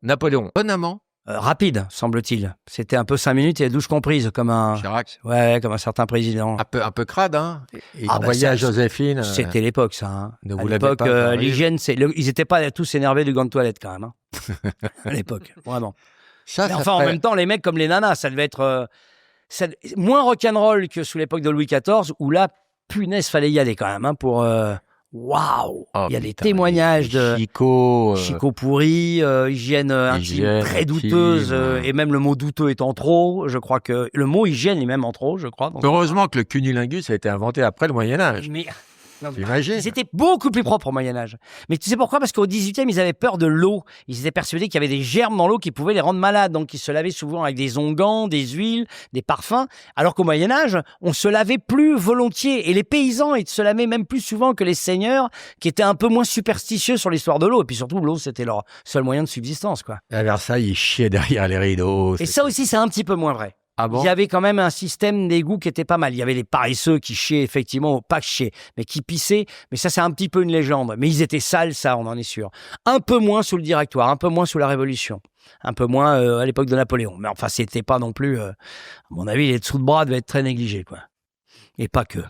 Napoléon, bon amant. Rapide, semble-t-il. C'était un peu 5 minutes et la douche comprise, comme un Chirac. ouais, comme un certain président. Un peu crade, hein. Il Ah, envoyait ça, à Joséphine. C'était l'époque, ça. Hein. Ne À vous lavez l'époque, pas, j'arrive. l'hygiène, ils n'étaient pas tous énervés du gant de toilette, quand même. Hein. À l'époque, vraiment. Ça, Mais ça enfin, en ferait- même temps, les mecs comme les nanas, ça devait être moins rock'n'roll que sous l'époque de Louis XIV, où là, punaise, fallait y aller quand même, hein, pour... Waouh. Oh, Il y a des putain, témoignages de Chico. Chico pourri, hygiène intime Hygiène très intime, douteuse, ouais. et même le mot douteux étant trop. Je crois que le mot hygiène est même en trop, je crois. Donc... Heureusement que le cunnilingus a été inventé après le Moyen-Âge. Mais... Non, mais T'imagines? ils étaient beaucoup plus propres au Moyen-Âge. Mais tu sais pourquoi? Parce qu'au XVIIIe, ils avaient peur de l'eau. Ils étaient persuadés qu'il y avait des germes dans l'eau qui pouvaient les rendre malades. Donc, ils se lavaient souvent avec des onguents, des huiles, des parfums. Alors qu'au Moyen-Âge, on se lavait plus volontiers. Et les paysans, ils se lavaient même plus souvent que les seigneurs, qui étaient un peu moins superstitieux sur l'histoire de l'eau. Et puis surtout, l'eau, c'était leur seul moyen de subsistance, quoi. À Versailles, ils chiaient derrière les rideaux. Et ça aussi, c'est un petit peu moins vrai. Ah bon? Il y avait quand même un système d'égout qui était pas mal. Il y avait les paresseux qui chiaient, effectivement, pas chiaient, mais qui pissaient. Mais ça, c'est un petit peu une légende. Mais ils étaient sales, ça, on en est sûr. Un peu moins sous le Directoire, un peu moins sous la Révolution, un peu moins à l'époque de Napoléon. Mais enfin, c'était pas non plus... à mon avis, les dessous de bras devaient être très négligés, quoi. Et pas que.